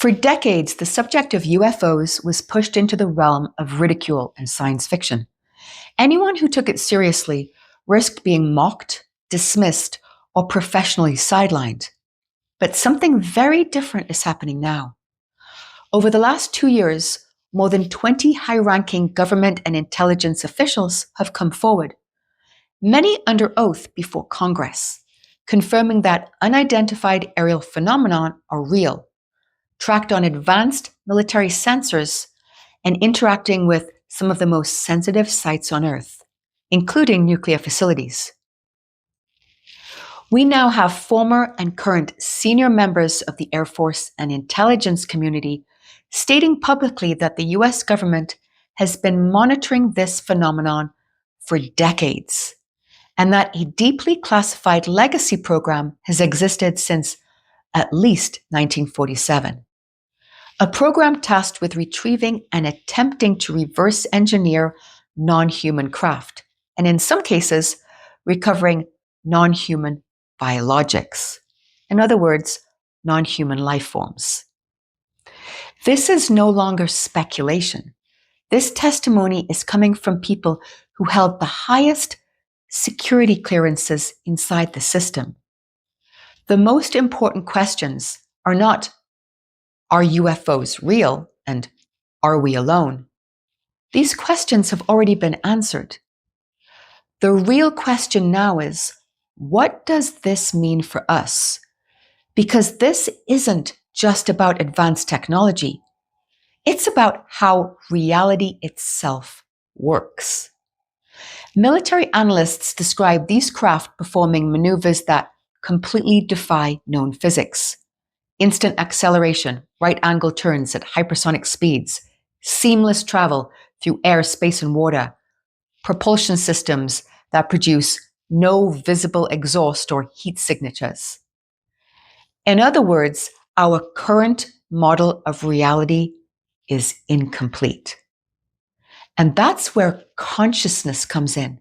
For decades, the subject of UFOs was pushed into the realm of ridicule and science fiction. Anyone who took it seriously risked being mocked, dismissed, or professionally sidelined. But something very different is happening now. Over the last 2 years, more than 20 high-ranking government and intelligence officials have come forward, many under oath before Congress, confirming that unidentified aerial phenomena are real, tracked on advanced military sensors, and interacting with some of the most sensitive sites on Earth, including nuclear facilities. We now have former and current senior members of the Air Force and intelligence community stating publicly that the US government has been monitoring this phenomenon for decades, and that a deeply classified legacy program has existed since at least 1947. A program tasked with retrieving and attempting to reverse engineer non-human craft, and in some cases, recovering non-human biologics. In other words, non-human life forms. This is no longer speculation. This testimony is coming from people who held the highest security clearances inside the system. The most important questions are not, are UFOs real, and are we alone? These questions have already been answered. The real question now is, what does this mean for us? Because this isn't just about advanced technology. It's about how reality itself works. Military analysts describe these craft performing maneuvers that completely defy known physics. Instant acceleration, right-angle turns at hypersonic speeds, seamless travel through air, space, and water, propulsion systems that produce no visible exhaust or heat signatures. In other words, our current model of reality is incomplete. And that's where consciousness comes in.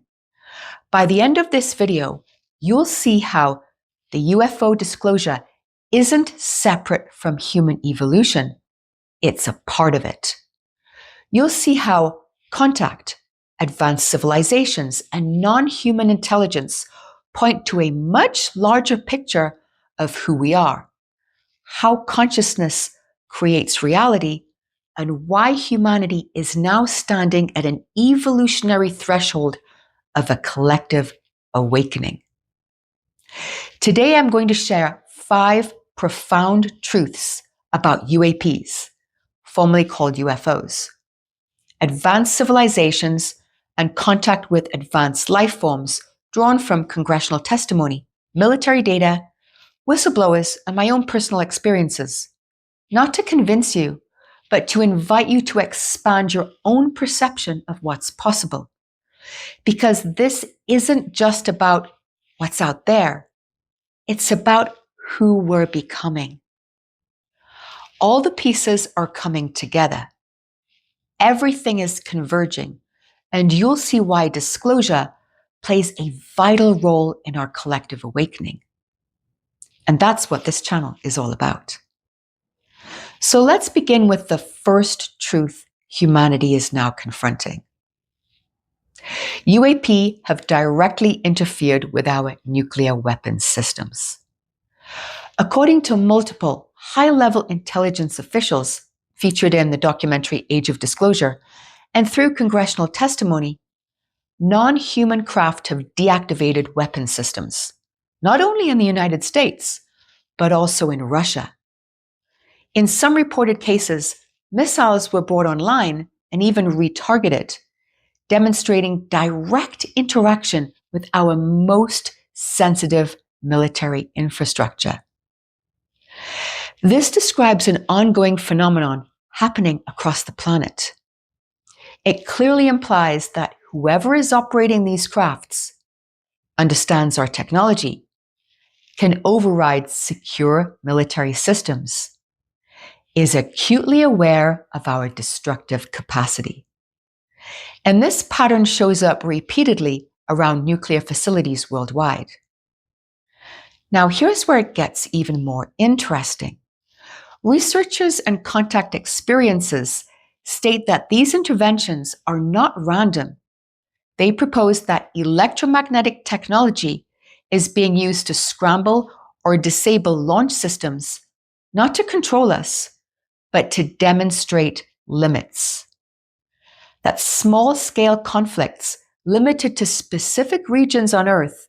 By the end of this video, you'll see how the UFO disclosure isn't separate from human evolution. It's a part of it. You'll see how contact, advanced civilizations, and non-human intelligence point to a much larger picture of who we are, how consciousness creates reality, and why humanity is now standing at an evolutionary threshold of a collective awakening. Today, I'm going to share 5 profound truths about UAPs, formerly called UFOs, advanced civilizations, and contact with advanced life forms drawn from congressional testimony, military data, whistleblowers, and my own personal experiences, not to convince you, but to invite you to expand your own perception of what's possible. Because this isn't just about what's out there, it's about who we're becoming. All the pieces are coming together. Everything is converging, and you'll see why disclosure plays a vital role in our collective awakening. And that's what this channel is all about. So let's begin with the first truth humanity is now confronting. UAP have directly interfered with our nuclear weapons systems. According to multiple high-level intelligence officials featured in the documentary Age of Disclosure and through congressional testimony, non-human craft have deactivated weapon systems, not only in the United States, but also in Russia. In some reported cases, missiles were brought online and even retargeted, demonstrating direct interaction with our most sensitive military infrastructure. This describes an ongoing phenomenon happening across the planet. It clearly implies that whoever is operating these crafts understands our technology, can override secure military systems, is acutely aware of our destructive capacity. And this pattern shows up repeatedly around nuclear facilities worldwide. Now, here's where it gets even more interesting. Researchers and contact experiences state that these interventions are not random. They propose that electromagnetic technology is being used to scramble or disable launch systems, not to control us, but to demonstrate limits. That small-scale conflicts limited to specific regions on Earth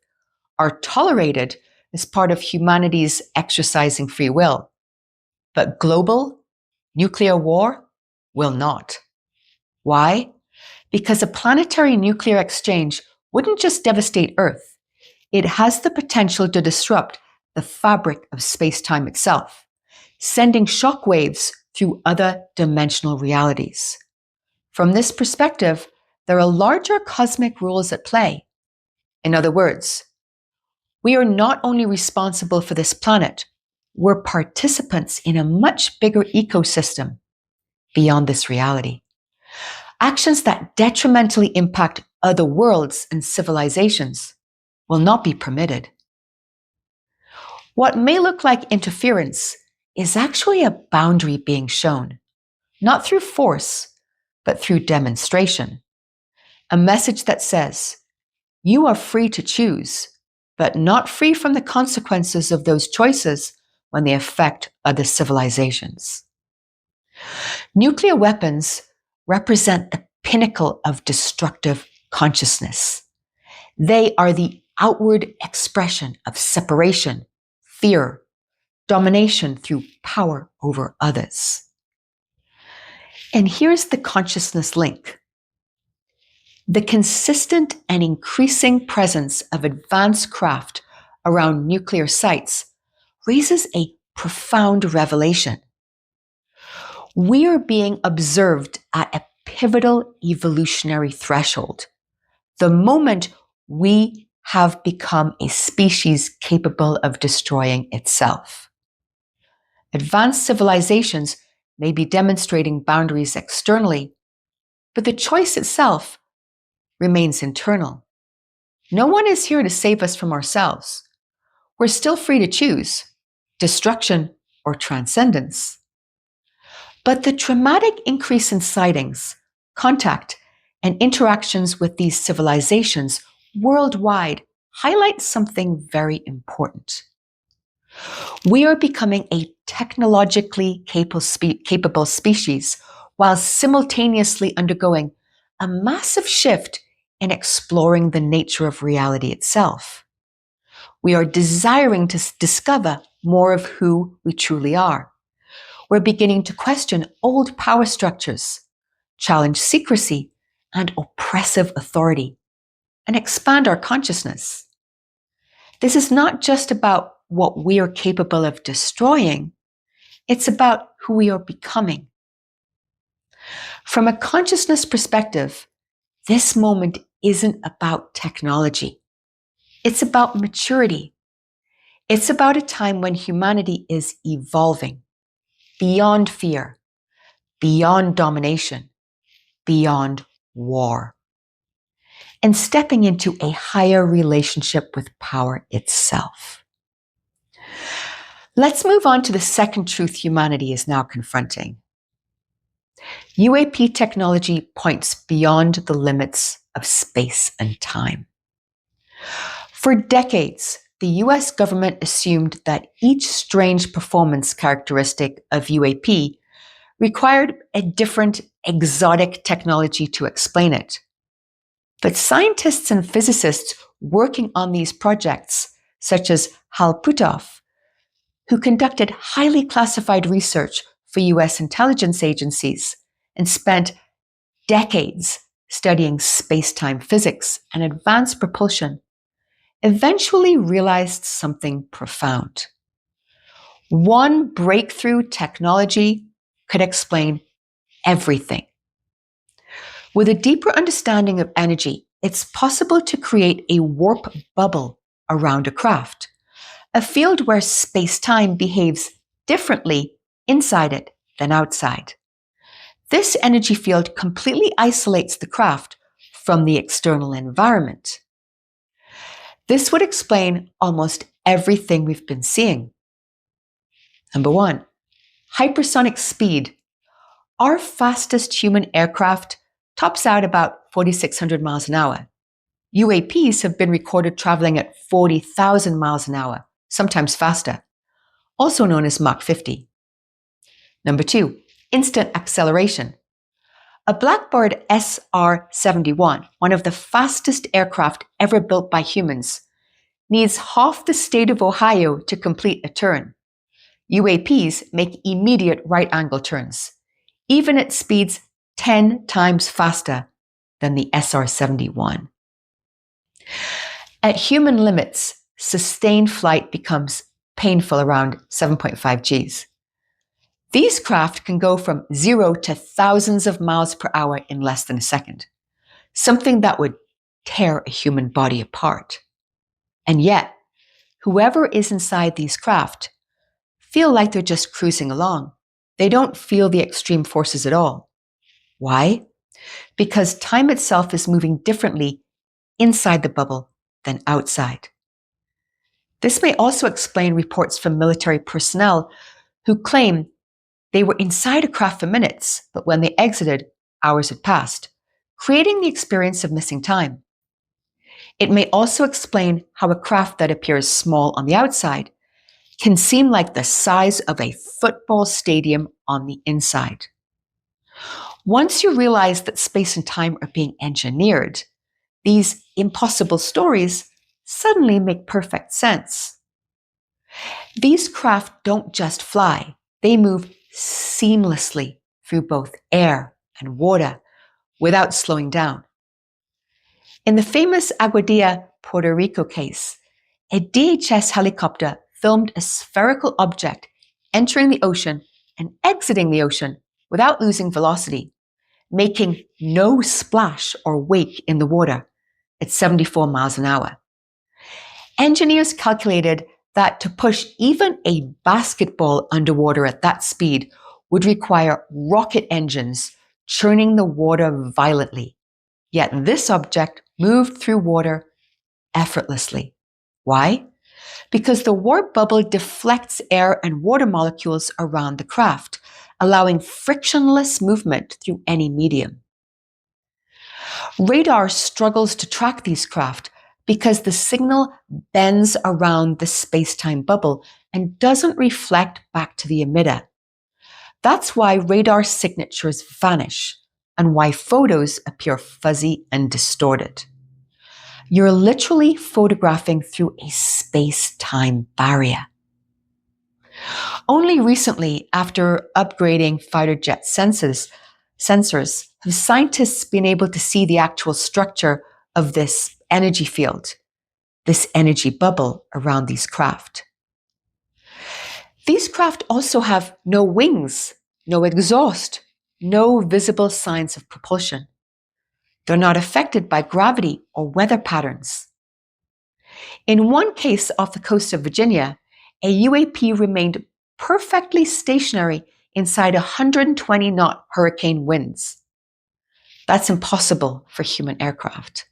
are tolerated as part of humanity's exercising free will, but global nuclear war will not. Why? Because a planetary nuclear exchange wouldn't just devastate Earth, it has the potential to disrupt the fabric of space-time itself, sending shockwaves through other dimensional realities. From this perspective, there are larger cosmic rules at play. In other words, we are not only responsible for this planet, we're participants in a much bigger ecosystem beyond this reality. Actions that detrimentally impact other worlds and civilizations will not be permitted. What may look like interference is actually a boundary being shown, not through force, but through demonstration. A message that says, you are free to choose, but not free from the consequences of those choices when they affect other civilizations. Nuclear weapons represent the pinnacle of destructive consciousness. They are the outward expression of separation, fear, domination through power over others. And here's the consciousness link. The consistent and increasing presence of advanced craft around nuclear sites raises a profound revelation. We are being observed at a pivotal evolutionary threshold, the moment we have become a species capable of destroying itself. Advanced civilizations may be demonstrating boundaries externally, but the choice itself remains internal. No one is here to save us from ourselves. We're still free to choose destruction or transcendence. But the dramatic increase in sightings, contact, and interactions with these civilizations worldwide highlights something very important. We are becoming a technologically capable species while simultaneously undergoing a massive shift in exploring the nature of reality itself. We are desiring to discover more of who we truly are. We're beginning to question old power structures, challenge secrecy and oppressive authority, and expand our consciousness. This is not just about what we are capable of destroying, it's about who we are becoming. From a consciousness perspective, this moment isn't about technology. It's about maturity. It's about a time when humanity is evolving beyond fear, beyond domination, beyond war, and stepping into a higher relationship with power itself. Let's move on to the second truth humanity is now confronting. UAP technology points beyond the limits of space and time. For decades, the US government assumed that each strange performance characteristic of UAP required a different exotic technology to explain it. But scientists and physicists working on these projects, such as 𝗪𝗪, who conducted highly classified research for US intelligence agencies and spent decades studying space-time physics and advanced propulsion, eventually realized something profound. One breakthrough technology could explain everything. With a deeper understanding of energy, it's possible to create a warp bubble around a craft, a field where space-time behaves differently inside it than outside. This energy field completely isolates the craft from the external environment. This would explain almost everything we've been seeing. Number one, hypersonic speed. Our fastest human aircraft tops out about 4,600 miles an hour. UAPs have been recorded traveling at 40,000 miles an hour, sometimes faster, also known as Mach 50. Number 2, instant acceleration. A Blackbird SR-71, one of the fastest aircraft ever built by humans, needs half the state of Ohio to complete a turn. UAPs make immediate right-angle turns, even at speeds 10 times faster than the SR-71. At human limits, sustained flight becomes painful around 7.5 Gs. These craft can go from 0 to thousands of miles per hour in less than a second, something that would tear a human body apart. And yet, whoever is inside these craft feel like they're just cruising along. They don't feel the extreme forces at all. Why? Because time itself is moving differently inside the bubble than outside. This may also explain reports from military personnel who claim they were inside a craft for minutes, but when they exited, hours had passed, creating the experience of missing time. It may also explain how a craft that appears small on the outside can seem like the size of a football stadium on the inside. Once you realize that space and time are being engineered, these impossible stories suddenly make perfect sense. These craft don't just fly, they move seamlessly through both air and water without slowing down. In the famous Aguadilla, Puerto Rico case, a DHS helicopter filmed a spherical object entering the ocean and exiting the ocean without losing velocity, making no splash or wake in the water at 74 miles an hour. Engineers calculated that to push even a basketball underwater at that speed would require rocket engines churning the water violently. Yet this object moved through water effortlessly. Why? Because the warp bubble deflects air and water molecules around the craft, allowing frictionless movement through any medium. Radar struggles to track these craft because the signal bends around the space-time bubble and doesn't reflect back to the emitter. That's why radar signatures vanish and why photos appear fuzzy and distorted. You're literally photographing through a space-time barrier. Only recently, after upgrading fighter jet sensors, have scientists been able to see the actual structure of this energy field, this energy bubble around these craft. These craft also have no wings, no exhaust, no visible signs of propulsion. They're not affected by gravity or weather patterns. In one case off the coast of Virginia, a UAP remained perfectly stationary inside 120-knot hurricane winds. That's impossible for human aircraft.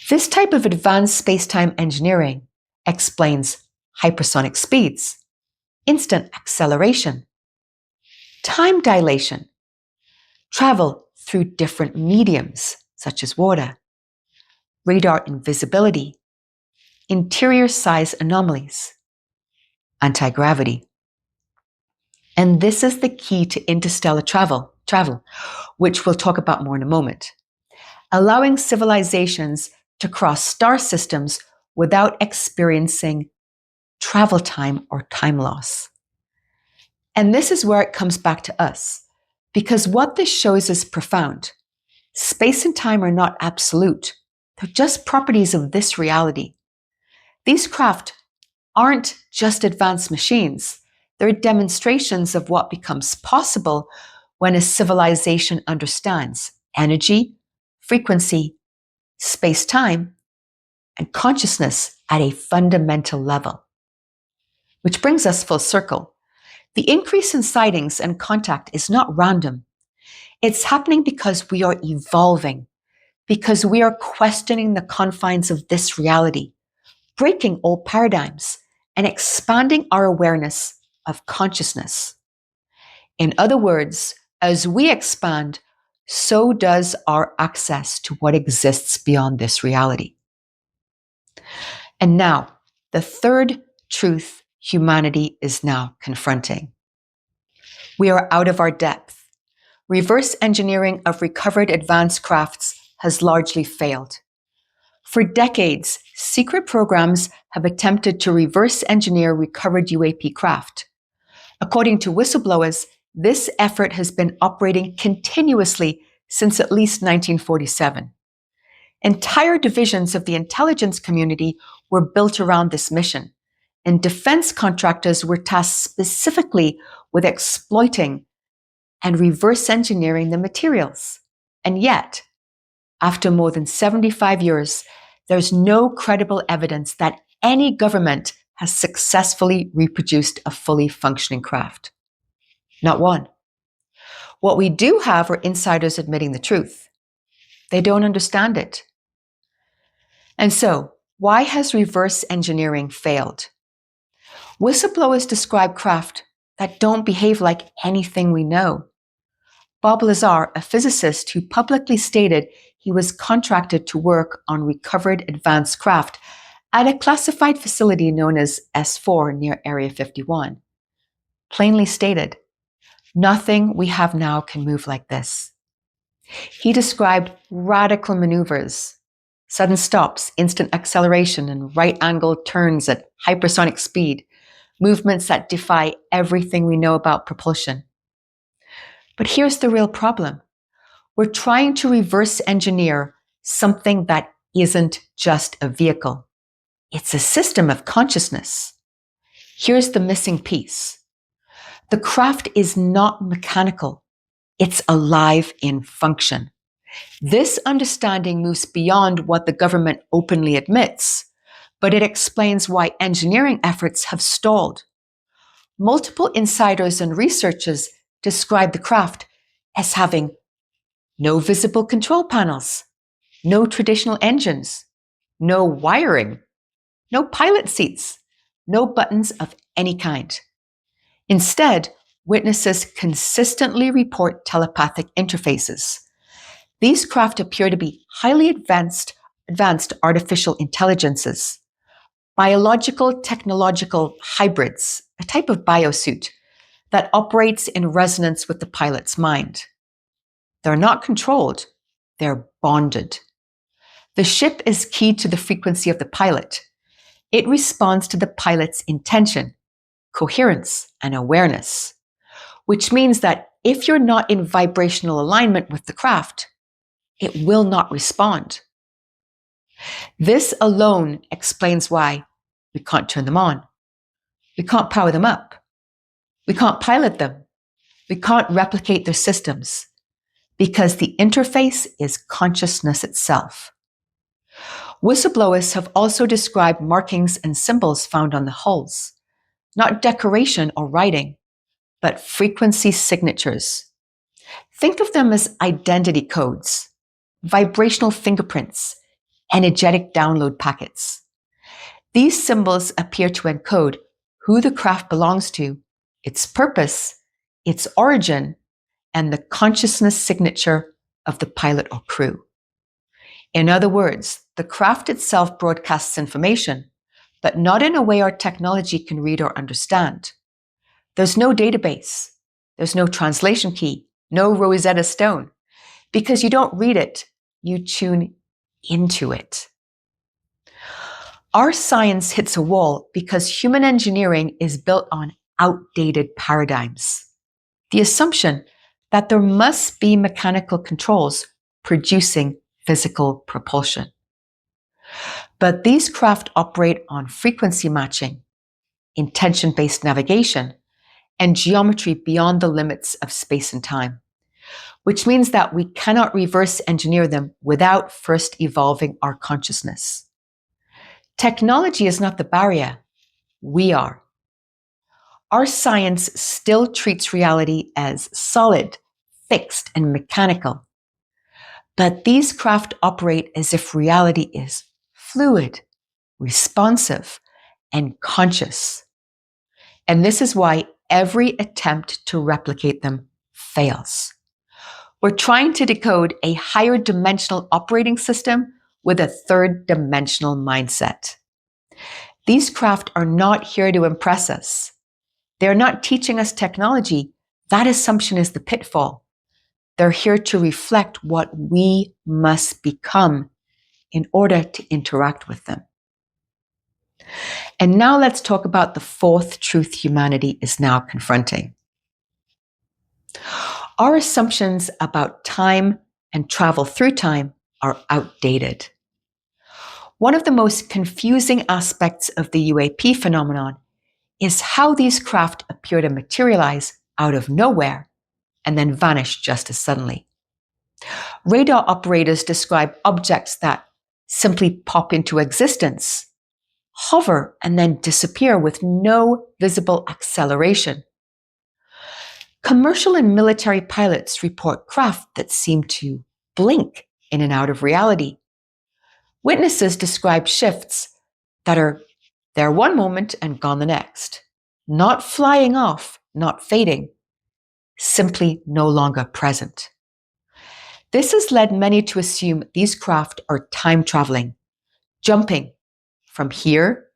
This type of advanced space-time engineering explains hypersonic speeds, instant acceleration, time dilation, travel through different mediums such as water, radar invisibility, interior size anomalies, anti-gravity. And this is the key to interstellar travel, which we'll talk about more in a moment, allowing civilizations to cross star systems without experiencing travel time or time loss. And this is where it comes back to us, because what this shows is profound. Space and time are not absolute. They're just properties of this reality. These craft aren't just advanced machines. They're demonstrations of what becomes possible when a civilization understands energy, frequency, space-time, and consciousness at a fundamental level. Which brings us full circle. The increase in sightings and contact is not random. It's happening because we are evolving, because we are questioning the confines of this reality, breaking old paradigms, and expanding our awareness of consciousness. In other words, as we expand, so does our access to what exists beyond this reality. And now, the third truth humanity is now confronting. We are out of our depth. Reverse engineering of recovered advanced crafts has largely failed. For decades, secret programs have attempted to reverse engineer recovered UAP craft. According to whistleblowers, this effort has been operating continuously since at least 1947. Entire divisions of the intelligence community were built around this mission, and defense contractors were tasked specifically with exploiting and reverse engineering the materials. And yet, after more than 75 years, there's no credible evidence that any government has successfully reproduced a fully functioning craft. Not one. What we do have are insiders admitting the truth. They don't understand it. And so, why has reverse engineering failed? Whistleblowers describe craft that don't behave like anything we know. 𝗶𝘀𝘀, a physicist who publicly stated he was contracted to work on recovered advanced craft at a classified facility known as S4 near Area 51, plainly stated, "Nothing we have now can move like this." He described radical maneuvers, sudden stops, instant acceleration, and right-angle turns at hypersonic speed, movements that defy everything we know about propulsion. But here's the real problem. We're trying to reverse engineer something that isn't just a vehicle. It's a system of consciousness. Here's the missing piece. The craft is not mechanical. It's alive in function. This understanding moves beyond what the government openly admits, but it explains why engineering efforts have stalled. Multiple insiders and researchers describe the craft as having no visible control panels, no traditional engines, no wiring, no pilot seats, no buttons of any kind. Instead, witnesses consistently report telepathic interfaces. These craft appear to be highly advanced artificial intelligences, biological technological hybrids, a type of biosuit that operates in resonance with the pilot's mind. They're not controlled, they're bonded. The ship is keyed to the frequency of the pilot. It responds to the pilot's intention, coherence, and awareness, which means that if you're not in vibrational alignment with the craft, it will not respond. This alone explains why we can't turn them on. We can't power them up. We can't pilot them. We can't replicate their systems because the interface is consciousness itself. Whistleblowers have also described markings and symbols found on the hulls, not decoration or writing, but frequency signatures. Think of them as identity codes, vibrational fingerprints, energetic download packets. These symbols appear to encode who the craft belongs to, its purpose, its origin, and the consciousness signature of the pilot or crew. In other words, the craft itself broadcasts information, but not in a way our technology can read or understand. There's no database, there's no translation key, no Rosetta Stone, because you don't read it, you tune into it. Our science hits a wall because human engineering is built on outdated paradigms. The assumption that there must be mechanical controls producing physical propulsion. But these craft operate on frequency matching, intention-based navigation, and geometry beyond the limits of space and time, which means that we cannot reverse engineer them without first evolving our consciousness. Technology is not the barrier, we are. Our science still treats reality as solid, fixed, and mechanical. But these craft operate as if reality is fluid, responsive, and conscious. And this is why every attempt to replicate them fails. We're trying to decode a higher dimensional operating system with a third dimensional mindset. These craft are not here to impress us. They're not teaching us technology. That assumption is the pitfall. They're here to reflect what we must become in order to interact with them. And now let's talk about the fourth truth humanity is now confronting. Our assumptions about time and travel through time are outdated. One of the most confusing aspects of the UAP phenomenon is how these craft appear to materialize out of nowhere and then vanish just as suddenly. Radar operators describe objects that simply pop into existence, hover, and then disappear with no visible acceleration. Commercial and military pilots report craft that seem to blink in and out of reality. Witnesses describe shifts that are there one moment and gone the next, not flying off, not fading, simply no longer present. This has led many to assume these craft are time traveling, jumping from here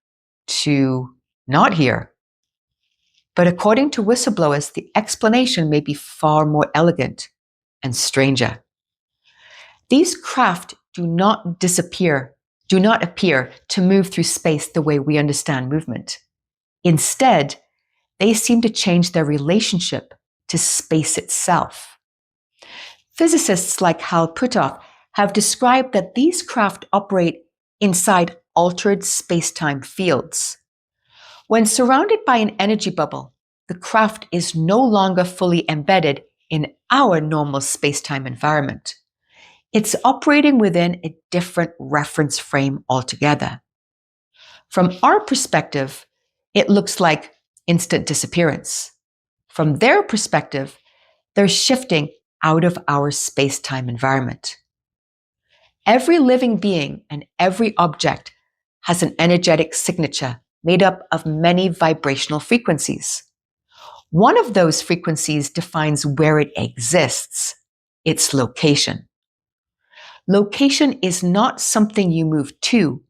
to not here. But according to whistleblowers, the explanation may be far more elegant and stranger. These craft do not appear to move through space the way we understand movement. Instead, they seem to change their relationship to space itself. Physicists like 𝗪𝗪𝘀 have described that these craft operate inside altered space-time fields. When surrounded by an energy bubble, the craft is no longer fully embedded in our normal space-time environment. It's operating within a different reference frame altogether. From our perspective, it looks like instant disappearance. From their perspective, they're shifting out of our space-time environment. Every living being and every object has an energetic signature made up of many vibrational frequencies. One of those frequencies defines where it exists, its location. Location is not something you move to.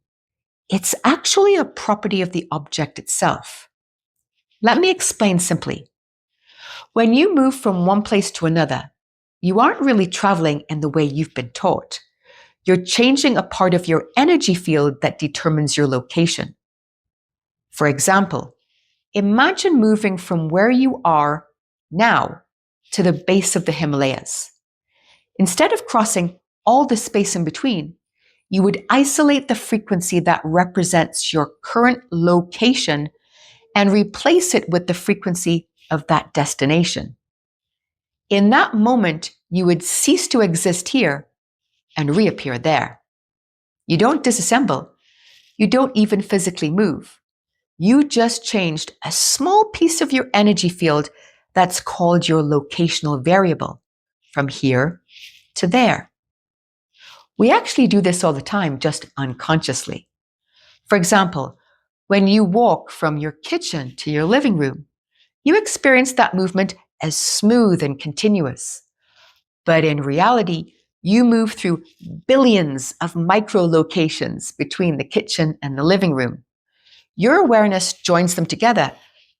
It's actually a property of the object itself. Let me explain simply. When you move from one place to another, you aren't really traveling in the way you've been taught. You're changing a part of your energy field that determines your location. For example, imagine moving from where you are now to the base of the Himalayas. Instead of crossing all the space in between, you would isolate the frequency that represents your current location and replace it with the frequency of that destination. In that moment, you would cease to exist here and reappear there. You don't disassemble. You don't even physically move. You just changed a small piece of your energy field that's called your locational variable from here to there. We actually do this all the time, just unconsciously. For example, when you walk from your kitchen to your living room, you experience that movement as smooth and continuous. But in reality, you move through billions of micro-locations between the kitchen and the living room. Your awareness joins them together,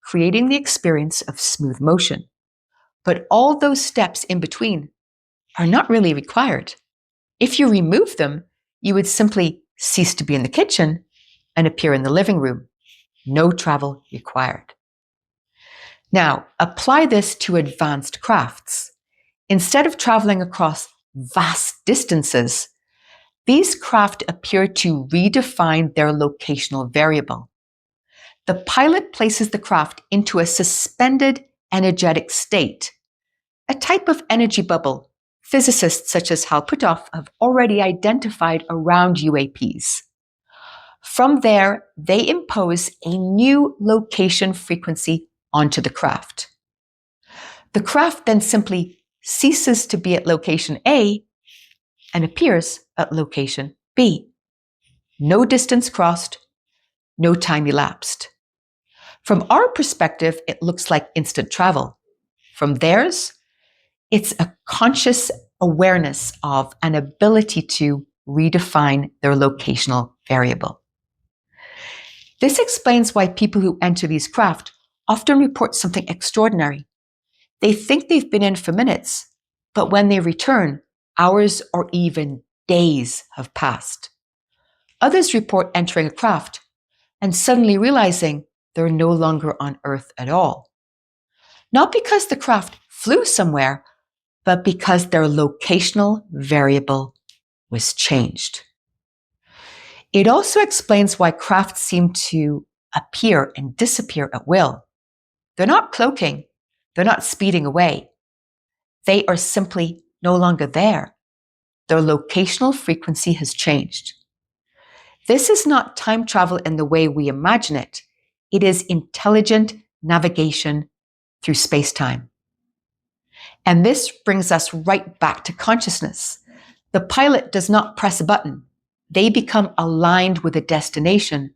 creating the experience of smooth motion. But all those steps in between are not really required. If you remove them, you would simply cease to be in the kitchen and appear in the living room. No travel required. Now, apply this to advanced crafts. Instead of traveling across vast distances, these craft appear to redefine their locational variable. The pilot places the craft into a suspended energetic state, a type of energy bubble physicists such as 𝗪𝗪𝘀 have already identified around UAPs. From there, they impose a new location frequency onto the craft. The craft then simply ceases to be at location A and appears at location B. No distance crossed, no time elapsed. From our perspective, it looks like instant travel. From theirs, it's a conscious awareness of an ability to redefine their locational variable. This explains why people who enter these craft often report something extraordinary. They think they've been in for minutes, but when they return, hours or even days have passed. Others report entering a craft and suddenly realizing they're no longer on Earth at all. Not because the craft flew somewhere, but because their locational variable was changed. It also explains why crafts seem to appear and disappear at will. They're not cloaking, they're not speeding away. They are simply no longer there. Their locational frequency has changed. This is not time travel in the way we imagine it. It is intelligent navigation through space-time. And this brings us right back to consciousness. The pilot does not press a button. They become aligned with a destination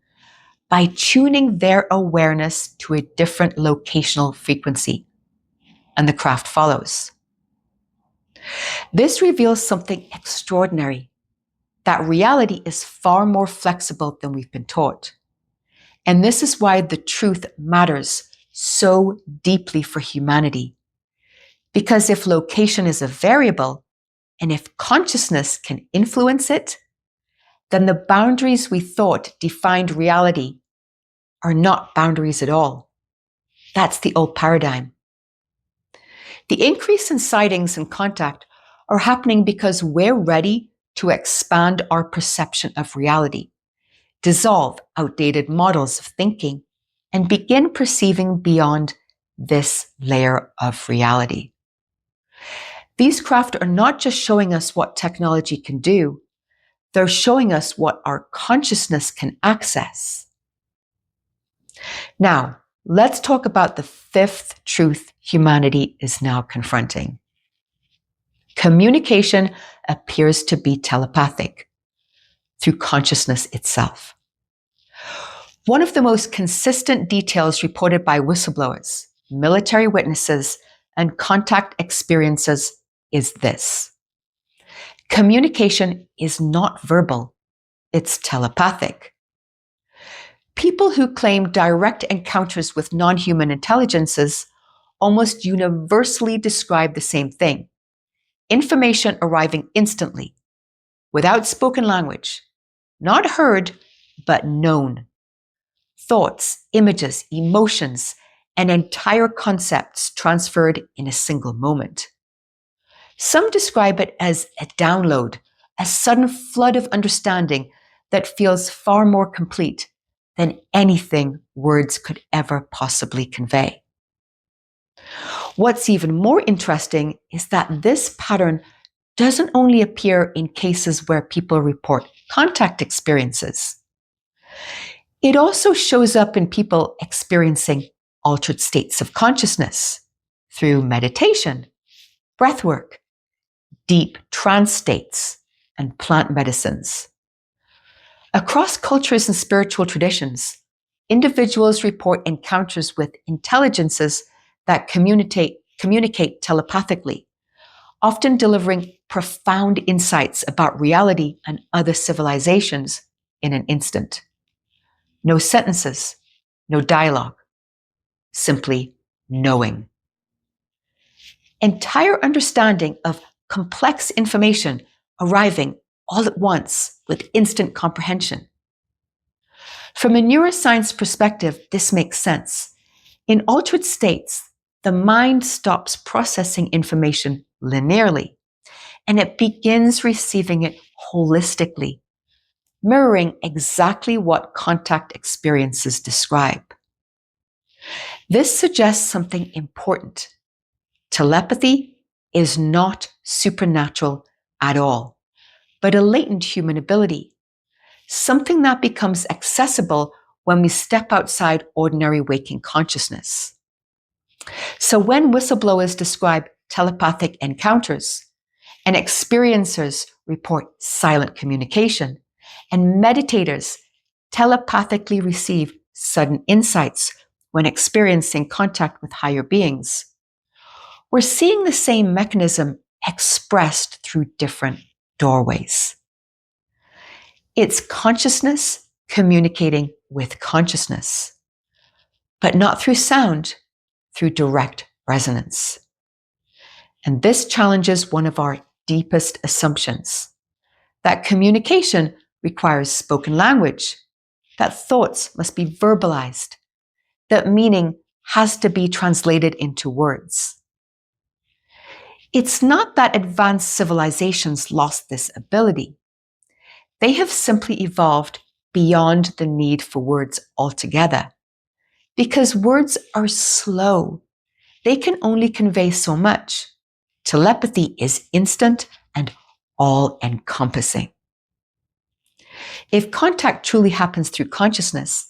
by tuning their awareness to a different locational frequency, and the craft follows. This reveals something extraordinary, that reality is far more flexible than we've been taught. And this is why the truth matters so deeply for humanity. Because if location is a variable, and if consciousness can influence it, then the boundaries we thought defined reality are not boundaries at all. That's the old paradigm. The increase in sightings and contact are happening because we're ready to expand our perception of reality, dissolve outdated models of thinking, and begin perceiving beyond this layer of reality. These craft are not just showing us what technology can do, they're showing us what our consciousness can access. Now, let's talk about the fifth truth humanity is now confronting. Communication appears to be telepathic through consciousness itself. One of the most consistent details reported by whistleblowers, military witnesses, and contact experiences is this. Communication is not verbal, it's telepathic. People who claim direct encounters with non-human intelligences almost universally describe the same thing. Information arriving instantly, without spoken language, not heard, but known. Thoughts, images, emotions, and entire concepts transferred in a single moment. Some describe it as a download, a sudden flood of understanding that feels far more complete than anything words could ever possibly convey. What's even more interesting is that this pattern doesn't only appear in cases where people report contact experiences. It also shows up in people experiencing altered states of consciousness through meditation, breathwork, deep trance states, and plant medicines. Across cultures and spiritual traditions, individuals report encounters with intelligences that communicate telepathically, often delivering profound insights about reality and other civilizations in an instant. No sentences, no dialogue, simply knowing. Entire understanding of complex information arriving all at once with instant comprehension. From a neuroscience perspective, this makes sense. In altered states, the mind stops processing information linearly, and it begins receiving it holistically, mirroring exactly what contact experiences describe. This suggests something important. Telepathy is not supernatural at all, but a latent human ability, something that becomes accessible when we step outside ordinary waking consciousness. So when whistleblowers describe telepathic encounters, and experiencers report silent communication, and meditators telepathically receive sudden insights when experiencing contact with higher beings, we're seeing the same mechanism expressed through different doorways. It's consciousness communicating with consciousness, but not through sound, through direct resonance. And this challenges one of our deepest assumptions, that communication requires spoken language, that thoughts must be verbalized, that meaning has to be translated into words. It's not that advanced civilizations lost this ability. They have simply evolved beyond the need for words altogether, because words are slow. They can only convey so much. Telepathy is instant and all-encompassing. If contact truly happens through consciousness,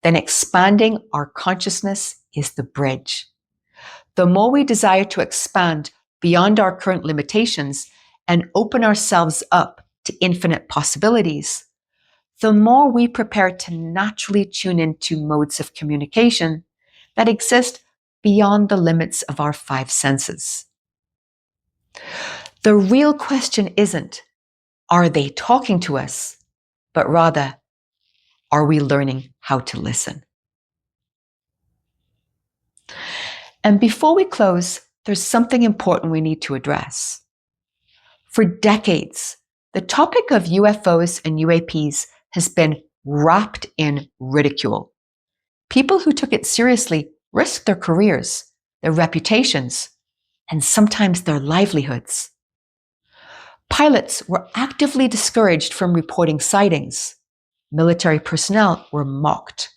then expanding our consciousness is the bridge. The more we desire to expand beyond our current limitations and open ourselves up to infinite possibilities, the more we prepare to naturally tune into modes of communication that exist beyond the limits of our five senses. The real question isn't, are they talking to us? But rather, are we learning how to listen? And before we close, there's something important we need to address. For decades, the topic of UFOs and UAPs has been wrapped in ridicule. People who took it seriously risked their careers, their reputations, and sometimes their livelihoods. Pilots were actively discouraged from reporting sightings. Military personnel were mocked.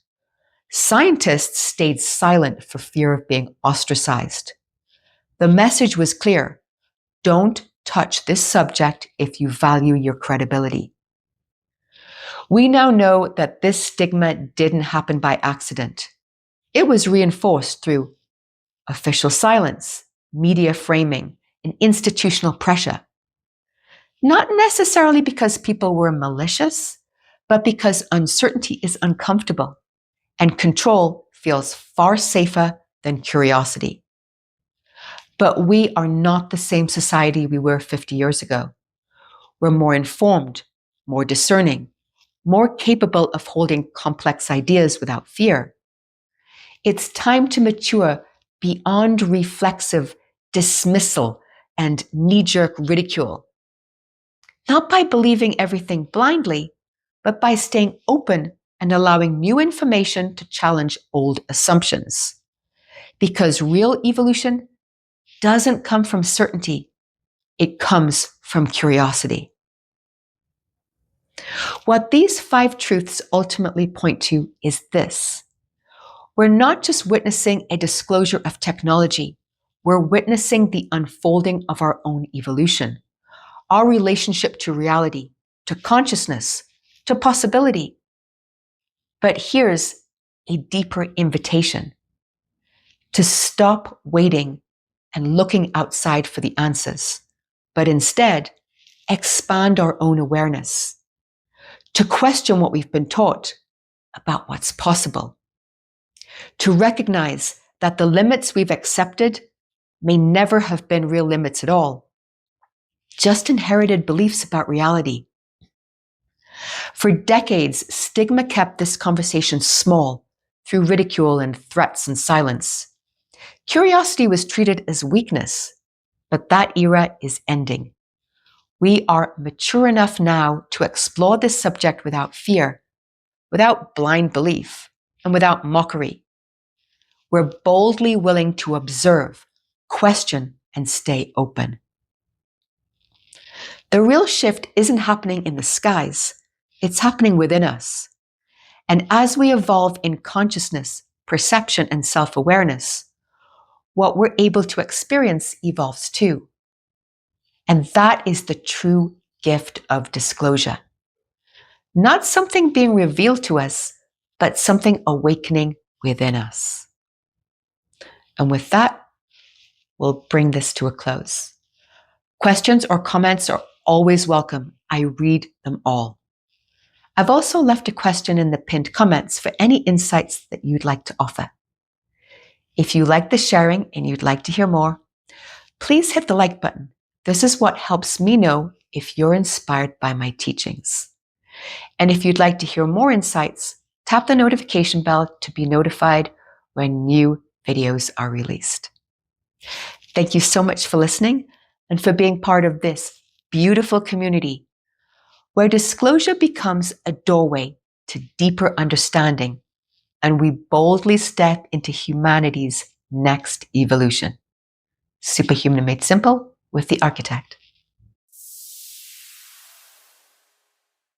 Scientists stayed silent for fear of being ostracized. The message was clear: don't touch this subject if you value your credibility. We now know that this stigma didn't happen by accident. It was reinforced through official silence, media framing, and institutional pressure. Not necessarily because people were malicious, but because uncertainty is uncomfortable and control feels far safer than curiosity. But we are not the same society we were 50 years ago. We're more informed, more discerning, more capable of holding complex ideas without fear. It's time to mature beyond reflexive dismissal and knee-jerk ridicule. Not by believing everything blindly, but by staying open and allowing new information to challenge old assumptions. Because real evolution doesn't come from certainty, it comes from curiosity. What these 5 truths ultimately point to is this: we're not just witnessing a disclosure of technology, we're witnessing the unfolding of our own evolution, our relationship to reality, to consciousness, to possibility. But here's a deeper invitation: to stop waiting and looking outside for the answers, but instead expand our own awareness, to question what we've been taught about what's possible, to recognize that the limits we've accepted may never have been real limits at all, just inherited beliefs about reality. For decades, stigma kept this conversation small through ridicule and threats and silence. Curiosity was treated as weakness, but that era is ending. We are mature enough now to explore this subject without fear, without blind belief, and without mockery. We're boldly willing to observe, question, and stay open. The real shift isn't happening in the skies, it's happening within us. And as we evolve in consciousness, perception, and self-awareness, what we're able to experience evolves too. And that is the true gift of disclosure. Not something being revealed to us, but something awakening within us. And with that, we'll bring this to a close. Questions or comments are always welcome. I read them all. I've also left a question in the pinned comments for any insights that you'd like to offer. If you like the sharing and you'd like to hear more, please hit the like button. This is what helps me know if you're inspired by my teachings. And if you'd like to hear more insights, tap the notification bell to be notified when new videos are released. Thank you so much for listening and for being part of this beautiful community where disclosure becomes a doorway to deeper understanding and we boldly step into humanity's next evolution. Superhuman Made Simple with the Architect.